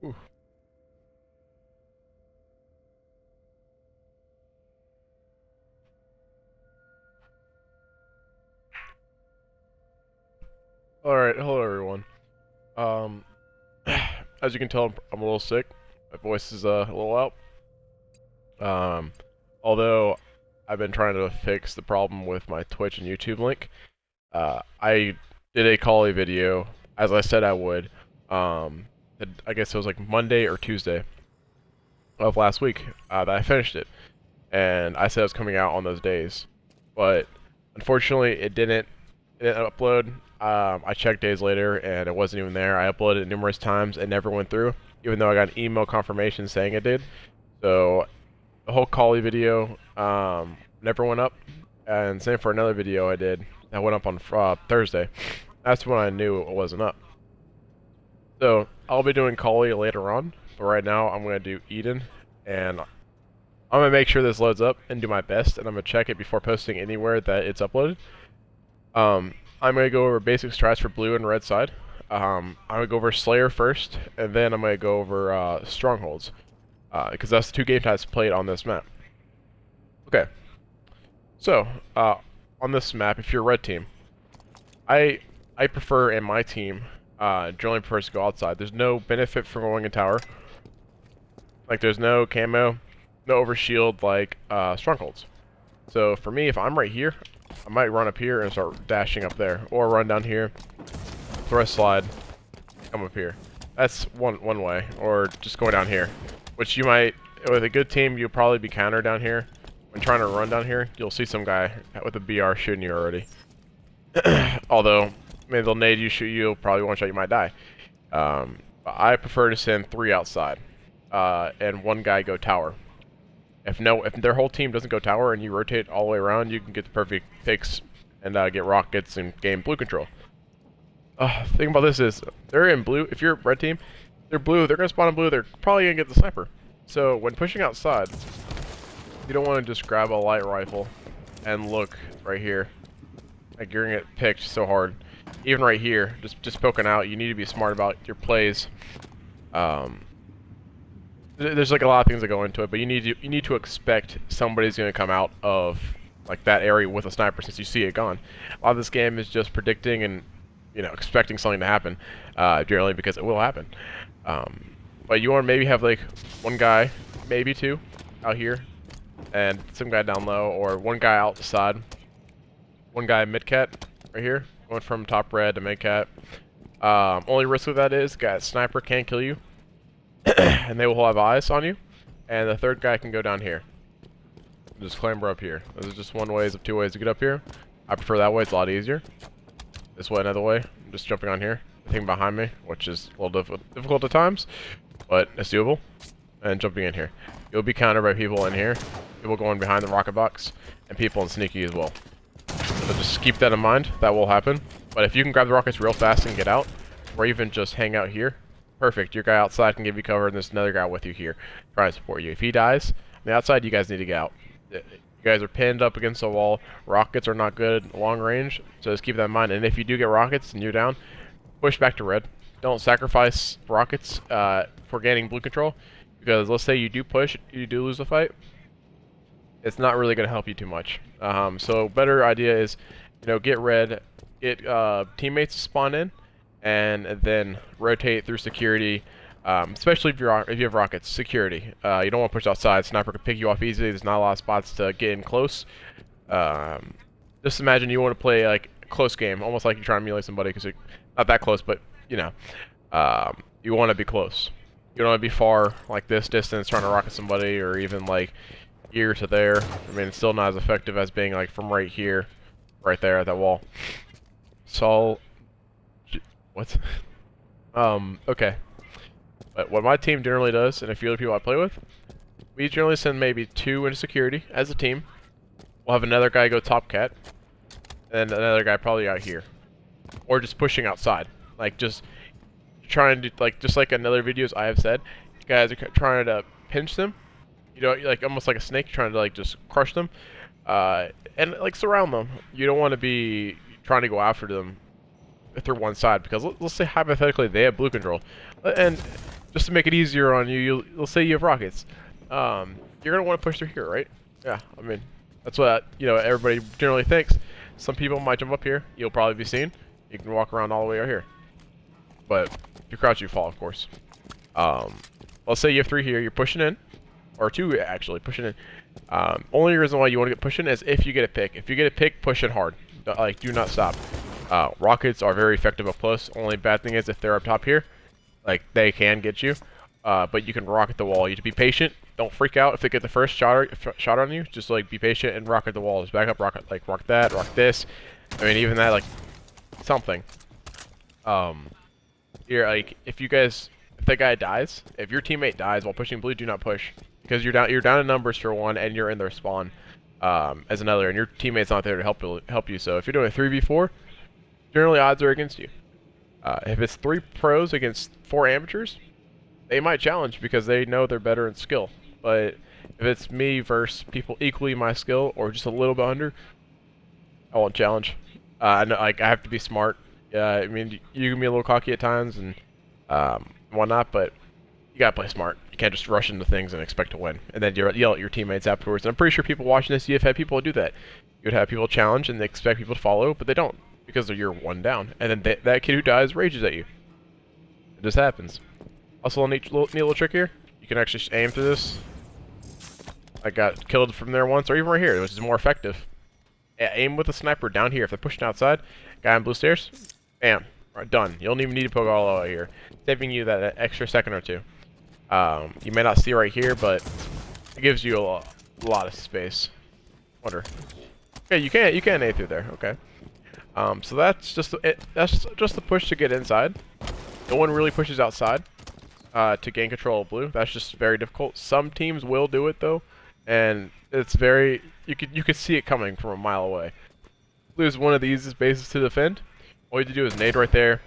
Ooh. All right, hello everyone. Um, as you can tell, I'm a little sick. My voice is a little out. Um, although I've been trying to fix the problem with my Twitch and YouTube link. I did a Call of video as I said I would. I guess it was like Monday or Tuesday of last week that I finished it, and I said it was coming out on those days, but unfortunately it didn't upload. I checked days later and it wasn't even there. I uploaded it numerous times and never went through, even though I got an email confirmation saying it did. So the whole Collie video never went up, and same for another video I did that went up on Thursday. That's when I knew it wasn't up. So I'll be doing Collie later on, but right now I'm going to do Eden, and I'm going to make sure this loads up and do my best, and I'm going to check it before posting anywhere that it's uploaded. I'm going to go over basic strats for blue and red side. I'm going to go over Slayer first, and then I'm going to go over Strongholds, because that's the two game types played on this map. Okay, so on this map, if you're a red team, I prefer, in my team, generally prefers to go outside. There's no benefit from going in tower. Like, there's no camo, no overshield like Strongholds. So for me, if I'm right here, I might run up here and start dashing up there, or run down here, throw a slide, come up here. That's one way, or just going down here, which you might, with a good team, you'll probably be countered down here. When trying to run down here, you'll see some guy with a BR shooting you already. Although, maybe they'll nade you, shoot you, probably one shot, you might die. I prefer to send 3 outside, and 1 guy go tower. If their whole team doesn't go tower and you rotate all the way around, you can get the perfect picks and get rockets and gain blue control. Thing about this is, they're in blue. If you're a red team, they're blue. They're gonna spawn in blue. They're probably gonna get the sniper. So when pushing outside, you don't want to just grab a light rifle and look right here. Like, you're gonna get picked so hard. Even right here, just poking out. You need to be smart about your plays. There's like a lot of things that go into it, but you need to expect somebody's going to come out of like that area with a sniper since you see it gone. A lot of this game is just predicting and expecting something to happen, generally because it will happen. But you want to maybe have like 1 guy, maybe 2, out here, and some guy down low, or 1 guy outside, 1 guy mid cat right here, going from top red to mid cat. Only risk of that is, sniper can kill you. And they will have eyes on you, and the 3rd guy can go down here. Just clamber up here. This is just 2 ways to get up here. I prefer that way, it's a lot easier. This way, another way. I'm just jumping on here. The thing behind me, which is a little difficult at times, but it's doable. And jumping in here. You'll be countered by people in here, people going behind the rocket box, and people in sneaky as well. So just keep that in mind, that will happen. But if you can grab the rockets real fast and get out, or even just hang out here, perfect. Your guy outside can give you cover, and there's another guy with you here trying to support you. If he dies on the outside, you guys need to get out. You guys are pinned up against the wall. Rockets are not good long range, so just keep that in mind. And if you do get rockets and you're down, push back to red. Don't sacrifice rockets for gaining blue control, because let's say you do push, you do lose the fight, it's not really going to help you too much. So better idea is, get red, get teammates to spawn in, and then rotate through security, especially if you have rockets. Security. You don't want to push outside. Sniper can pick you off easily. There's not a lot of spots to get in close. Just imagine you want to play like a close game, almost like you're trying to emulate somebody, because you're not that close, but you want to be close. You don't want to be far, like this distance, trying to rocket somebody, or even like here to there. I mean, it's still not as effective as being like from right here, right there at that wall. So. What? Okay. But what my team generally does, and a few other people I play with, we generally send maybe 2 into security as a team. We'll have another guy go top cat, and another guy probably out here. Or just pushing outside. Like, just trying to, like, just like in other videos I have said, you guys are trying to pinch them. Like, almost like a snake, trying to, like, just crush them. And, like, surround them. You don't want to be trying to go after them through one side, because let's say hypothetically they have blue control, and just to make it easier on you, you'll say you have rockets. You're gonna want to push through here, right? Yeah, I mean, that's what everybody generally thinks. Some people might jump up here. You'll probably be seen. You can walk around all the way out here. But if you crouch, you fall, of course. Let's say you have 3 here. You're pushing in, or 2 actually pushing in. Only reason why you want to get pushing is if you get a pick. If you get a pick, push it hard. Like, do not stop. Rockets are very effective up close. Only bad thing is if they're up top here, like, they can get you. But you can rocket the wall. You have to be patient. Don't freak out if they get the first shot on you. Just like be patient and rocket the wall. Just back up, rocket that, rock this. I mean, even that, like, something. You're like, if that guy dies, if your teammate dies while pushing blue, do not push, because you're down in numbers for one, and you're in their spawn as another, and your teammate's not there to help you. So if you're doing a 3v4, generally odds are against you. If it's 3 pros against 4 amateurs, they might challenge because they know they're better in skill. But if it's me versus people equally my skill or just a little bit under, I won't challenge. I know, like, I have to be smart. I mean, you can be a little cocky at times and whatnot, but you gotta play smart. You can't just rush into things and expect to win, and then yell at your teammates afterwards. And I'm pretty sure people watching this, you've had people do that. You'd have people challenge and they expect people to follow, but they don't, because you're 1 down. And then that kid who dies rages at you. It just happens. Also, a neat little trick here. You can actually aim through this. I got killed from there once, or even right here, which is more effective. Yeah, aim with a sniper down here. If they're pushing outside, guy on blue stairs, bam, right, done. You don't even need to poke all the way here, saving you that extra second or 2. You may not see right here, but it gives you a lot of space. Wonder. Okay, you can aim through there. Okay. So that's just the push to get inside. No one really pushes outside to gain control of blue. That's just very difficult. Some teams will do it though, and it's very you could see it coming from a mile away. Blue is one of the easiest bases to defend. All you have to do is nade right there,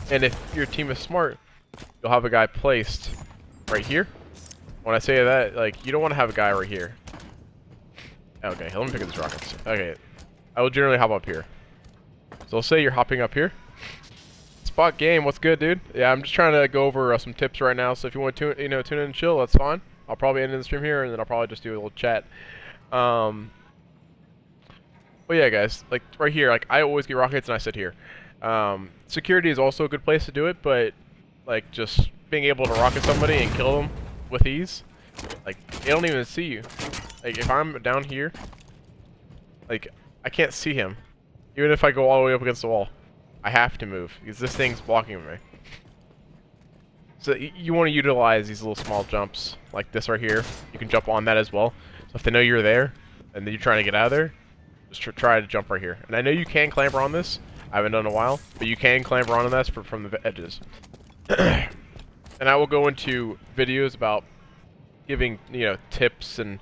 and if your team is smart, you'll have a guy placed right here. When I say that, like, you don't want to have a guy right here. Okay, let me pick up these rockets. Okay, I will generally hop up here. So let's say you're hopping up here. Spot game, what's good, dude? Yeah, I'm just trying to go over some tips right now. So if you want to tune in and chill, that's fine. I'll probably end the stream here, and then I'll probably just do a little chat. But yeah, guys, like right here, like I always get rockets and I sit here. Security is also a good place to do it, but like just being able to rocket somebody and kill them with ease, like they don't even see you. Like if I'm down here, like I can't see him, even if I go all the way up against the wall. I have to move because this thing's blocking me. So you want to utilize these little small jumps like this right here. You can jump on that as well. So if they know you're there and then you're trying to get out of there, just try to jump right here. And I know you can clamber on this. I haven't done it in a while, but you can clamber on this from the edges. And I will go into videos about giving tips and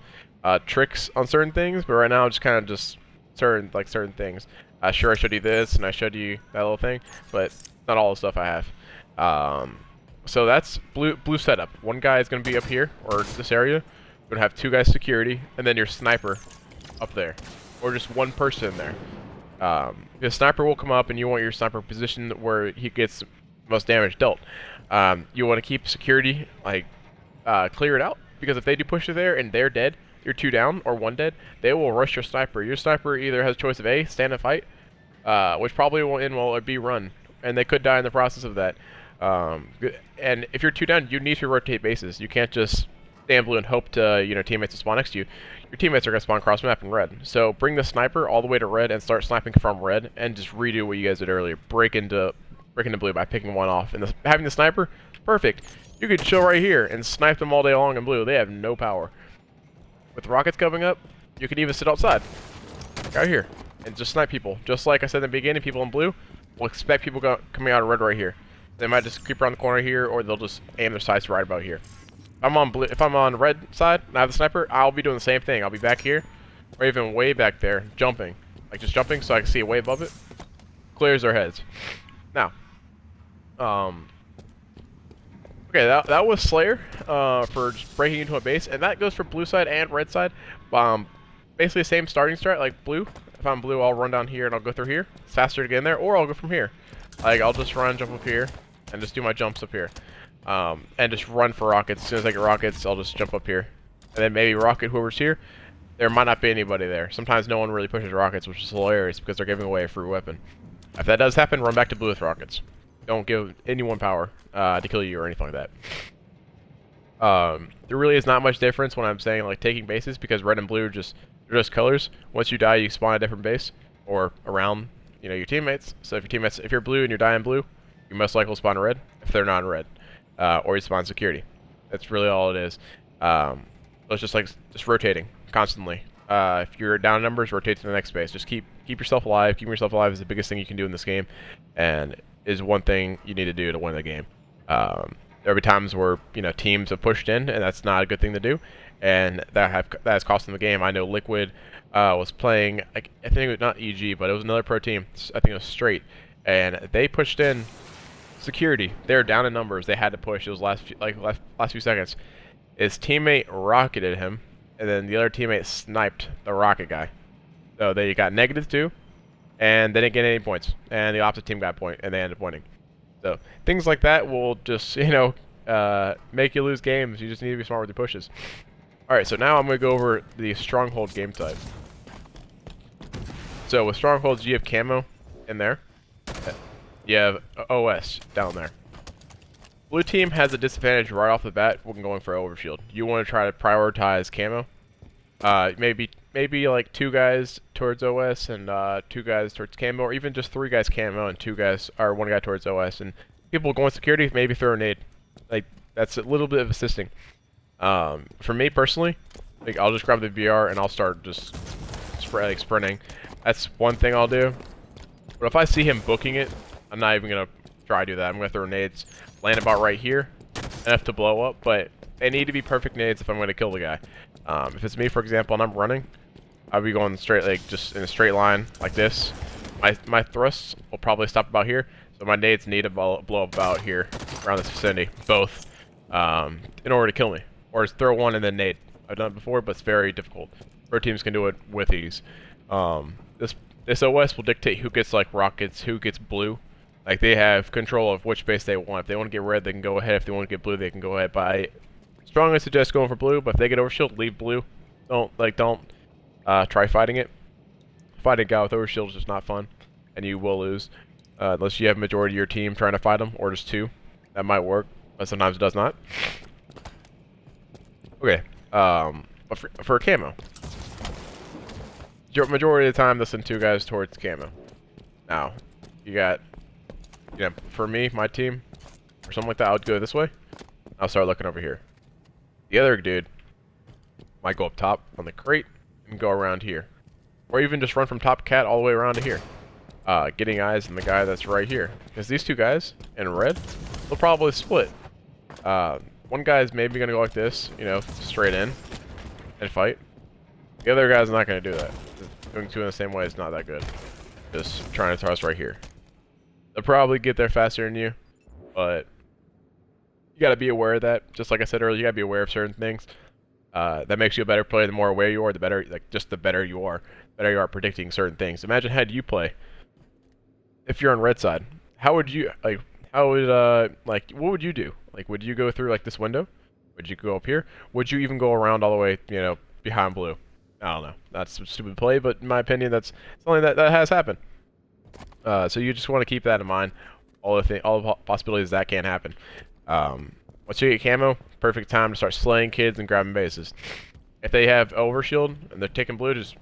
tricks on certain things. But right now, I'm just kind of certain things. Sure, I showed you this and I showed you that little thing, but not all the stuff I have. So that's blue setup. One guy is going to be up here, or this area. You're going to have 2 guys security, and then your sniper up there. Or just 1 person there. The sniper will come up, and you want your sniper positioned where he gets most damage dealt. You want to keep security, like, cleared out, because if they do push you there and they're dead, you're 2 down, or 1 dead, they will rush your sniper. Your sniper either has a choice of A, stand and fight, which probably won't end well, or B, run. And they could die in the process of that. And if you're 2 down, you need to rotate bases. You can't just stand blue and hope to, teammates to spawn next to you. Your teammates are going to spawn cross map in red. So bring the sniper all the way to red and start sniping from red, and just redo what you guys did earlier. Break into blue by picking 1 off. And having the sniper, perfect. You could chill right here and snipe them all day long in blue. They have no power. With rockets coming up, you can even sit outside, like out here, and just snipe people. Just like I said in the beginning, people in blue will expect people coming out of red right here. They might just creep around the corner here, or they'll just aim their sights right about here. If I'm on red side and I have the sniper, I'll be doing the same thing. I'll be back here, or even way back there, jumping, like just jumping, so I can see way above it. Clears their heads. Now, okay, that was Slayer for just breaking into a base, and that goes for blue side and red side. Basically the same starting strat like blue. If I'm blue, I'll run down here and I'll go through here. It's faster to get in there, or I'll go from here. Like I'll just run, jump up here, and just do my jumps up here. and just run for rockets. As soon as I get rockets, I'll just jump up here. And then maybe rocket whoever's here. There might not be anybody there. Sometimes no one really pushes rockets, which is hilarious because they're giving away a free weapon. If that does happen, run back to blue with rockets. Don't give anyone power to kill you or anything like that. There really is not much difference when I'm saying like taking bases because red and blue are just colors. Once you die, you spawn a different base or around your teammates. So if you're blue and you're dying blue, you most likely will spawn red if they're not red, or you spawn security. That's really all it is. So it's just rotating constantly. If you're down in numbers, rotate to the next base. Just keep yourself alive. Keeping yourself alive is the biggest thing you can do in this game, and is one thing you need to do to win the game. There'll be times where teams have pushed in, and that's not a good thing to do, and that has cost them the game. I know Liquid was playing. I think it was not EG, but it was another pro team. I think it was Straight, and they pushed in security. They were down in numbers. They had to push. It was last few seconds. His teammate rocketed him, and then the other teammate sniped the rocket guy. So they got -2, and they didn't get any points. And the opposite team got a point, and they ended up winning. So things like that will just make you lose games. You just need to be smart with your pushes. All right, so now I'm going to go over the Stronghold game type. So with Strongholds, you have camo in there. You have OS down there. Blue team has a disadvantage right off the bat when going for overshield. You want to try to prioritize camo. Maybe like 2 guys towards OS and 2 guys towards camo, or even just 3 guys camo and 1 guy towards OS. And people going security, maybe throw a nade. Like that's a little bit of assisting. For me personally, I'll just grab the VR and I'll start just sprinting. That's one thing I'll do. But if I see him booking it, I'm not even gonna try to do that. I'm gonna throw nades, land about right here, enough to blow up. But they need to be perfect nades if I'm gonna kill the guy. If it's me, for example, and I'm running, I'll be going straight, just in a straight line like this. My thrusts will probably stop about here, so my nades need to blow about here, around this vicinity, both, in order to kill me. Or just throw one and then nade. I've done it before, but it's very difficult. Pro teams can do it with ease. This OS will dictate who gets rockets, who gets blue. Like they have control of which base they want. If they want to get red, they can go ahead. If they want to get blue, they can go ahead. But I strongly suggest going for blue. But if they get overshield, leave blue. Don't try fighting it. Fighting a guy with overshield is just not fun, and you will lose unless you have a majority of your team trying to fight them, or just 2. That might work, but sometimes it does not. Okay, but for camo, majority of the time, listen 2 guys towards camo. Now, you got, for me, my team, or something like that, I would go this way. I'll start looking over here. The other dude might go up top on the crate and go around here. Or even just run from top cat all the way around to here. Getting eyes on the guy that's right here. Because these 2 guys in red, they'll probably split. One guy's maybe going to go like this, straight in and fight. The other guy's not going to do that. Doing 2 in the same way is not that good. Just trying to toss right here. They'll probably get there faster than you, but you got to be aware of that. Just like I said earlier, you got to be aware of certain things. That makes you a better player. The more aware you are, the better, the better you are. Better you are predicting certain things. Imagine how do you play if you're on red side. How would you, what would you do? Would you go through, this window? Would you go up here? Would you even go around all the way, behind blue? I don't know. That's a stupid play, but in my opinion, that's something that has happened. So you just want to keep that in mind. All the possibilities that can happen. Once you get camo, perfect time to start slaying kids and grabbing bases. If they have overshield and they're taking blue, just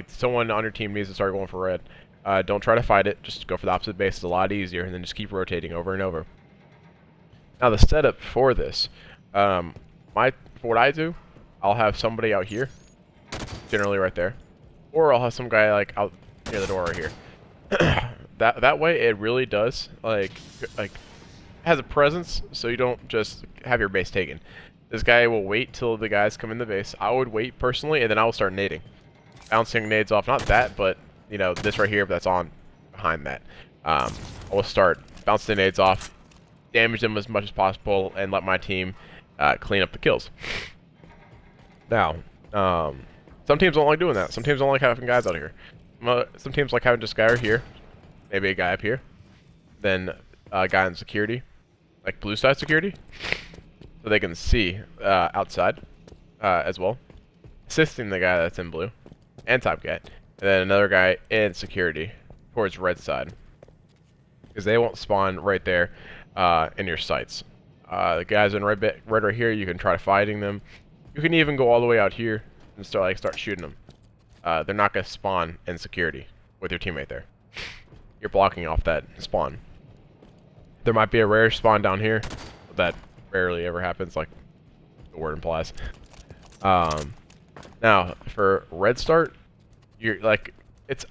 someone on your team needs to start going for red. Don't try to fight it. Just go for the opposite base. It's a lot easier, and then just keep rotating over and over. Now the setup for this, for what I do, I'll have somebody out here, generally right there, or I'll have some guy out near the door right here. that way it really does has a presence, so you don't just have your base taken. This guy will wait till the guys come in the base. I would wait personally, and then I will start nading, bouncing nades off. Not that, but this right here, that's on behind that. I will start bouncing the nades off, damage them as much as possible, and let my team clean up the kills. Now, some teams don't like doing that. Some teams don't like having guys out here. Some teams like having just a guy right here, maybe a guy up here, then a guy in security, like blue side security, so they can see outside as well, assisting the guy that's in blue and top cat, and then another guy in security towards red side, because they won't spawn right there in your sights. The guys in red right here, you can try fighting them. You can even go all the way out here and start shooting them. They're not gonna spawn in security with your teammate there. You're blocking off that spawn. There might be a rare spawn down here, but that rarely ever happens, like the word implies. Now for red start, you're like,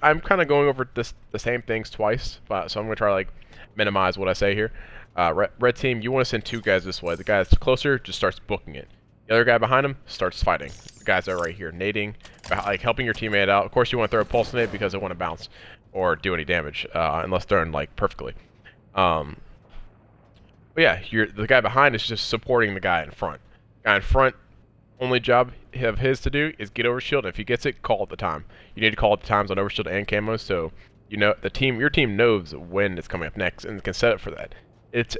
I'm kind of going over the same things twice, but so I'm gonna try to like minimize what I say here. Red team, you want to send 2 guys this way. The guy that's closer just starts booking it. The other guy behind him starts fighting. The guys that are right here, nading, like helping your teammate out. Of course, you want to throw a pulse nade because they want to bounce or do any damage, unless they're in like perfectly. But yeah, the guy behind is just supporting the guy in front. Guy in front, only job of his to do is get overshield. If he gets it, call at the time. You need to call at the times on overshield and camo, so you know your team knows when it's coming up next and can set up for that. It's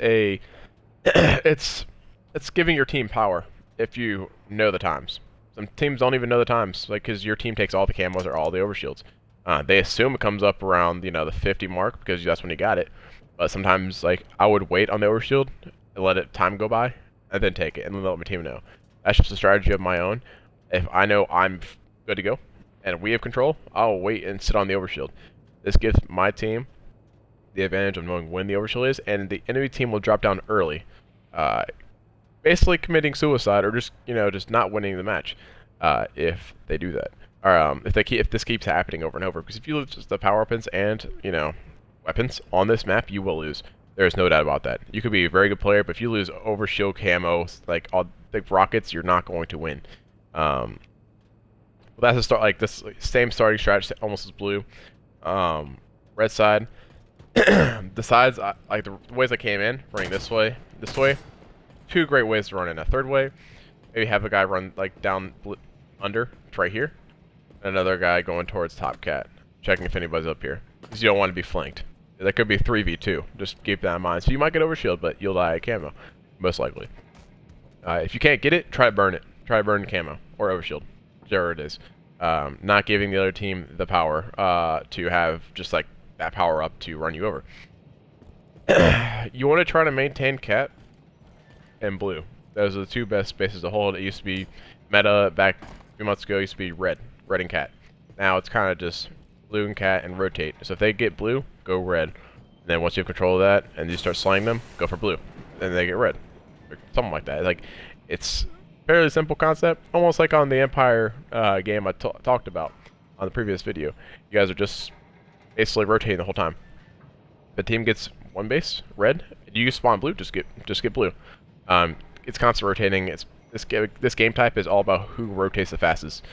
it's giving your team power if you know the times. Some teams don't even know the times, like, because your team takes all the camos or all the overshields. They assume it comes up around, you know, the 50 mark because that's when you got it. But sometimes, like, I would wait on the overshield and let time go by and then take it and then let my team know. That's just a strategy of my own. If I know I'm good to go and we have control, I'll wait and sit on the overshield. This gives my team the advantage of knowing when the overshield is, and the enemy team will drop down early, basically committing suicide or just not winning the match if they do that, or if this keeps happening over and over. Because if you lose the power weapons and weapons on this map, you will lose. There's no doubt about that. You could be a very good player, but if you lose overshield camo, like all the rockets, you're not going to win. Well, that's a start. Like this same starting strategy, almost as blue. Red side. The sides, like the ways I came in, running this way. 2 great ways to run in. A third way, maybe have a guy run like down under, it's right here. And another guy going towards top cat, checking if anybody's up here, because you don't want to be flanked. That could be 3v2. Just keep that in mind. So you might get overshield, but you'll die at camo, most likely. If you can't get it, try to burn it. Try to burn camo or overshield, whichever it is. Not giving the other team the power to have just like that power up to run you over. You want to try to maintain cat and blue. Those are the 2 best spaces to hold. It used to be meta back a few months ago. It used to be red and cat. Now it's kind of just blue and cat and rotate. So if they get blue, go red. And then once you have control of that and you start slaying them, go for blue. Then they get red, or something like that. Like, it's a fairly simple concept, almost like on the Empire game I talked about on the previous video. You guys are just basically rotating the whole time. If the team gets 1 base, red, you spawn blue, just get blue. It's constant rotating. This game type is all about who rotates the fastest.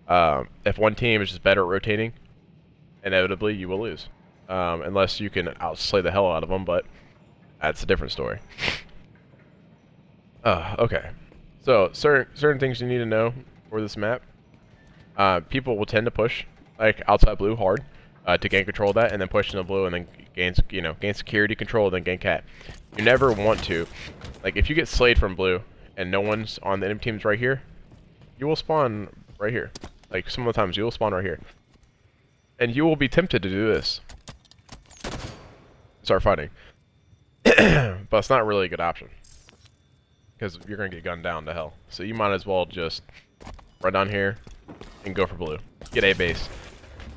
If one team is just better at rotating, inevitably you will lose. Unless you can outslay the hell out of them, but that's a different story. Okay. So, certain things you need to know for this map. People will tend to push, like, outside blue hard. To gain control of that, and then push into blue, and then gain security control, and then gain cat. You never want to, like, if you get slayed from blue and no one's on the enemy teams right here, you will spawn right here. Like, some of the times you will spawn right here, and you will be tempted to do this, start fighting. But it's not really a good option because you're gonna get gunned down to hell. So you might as well just run down here and go for blue. Get a base.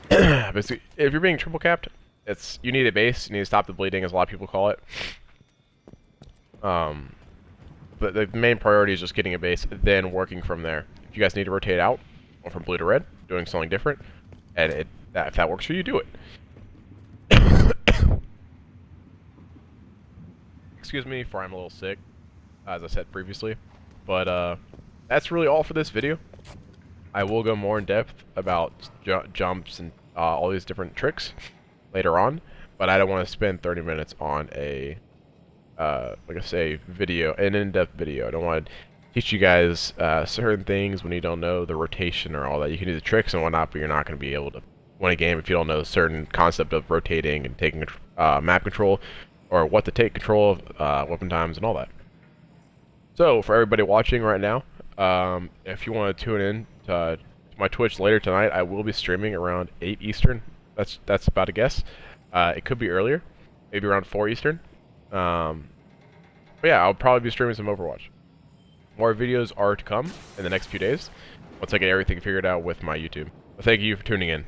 Basically, if you're being triple capped, you need a base. You need to stop the bleeding, as a lot of people call it. But the main priority is just getting a base, then working from there. If you guys need to rotate out, or from blue to red, doing something different, and if that works for you, do it. Excuse me for I'm a little sick, as I said previously. But that's really all for this video. I will go more in depth about jumps and all these different tricks later on, but I don't want to spend 30 minutes on a like I say, an in-depth video. I don't want to teach you guys certain things when you don't know the rotation or all that. You can do the tricks and whatnot, but you're not going to be able to win a game if you don't know a certain concept of rotating and taking map control, or what to take control of, weapon times, and all that. So for everybody watching right now, if you want to tune in to my Twitch later tonight, I will be streaming around 8 Eastern. That's about a guess. It could be earlier, maybe around 4 Eastern. But yeah, I'll probably be streaming some Overwatch. More videos are to come in the next few days once I get everything figured out with my YouTube. Thank you for tuning in.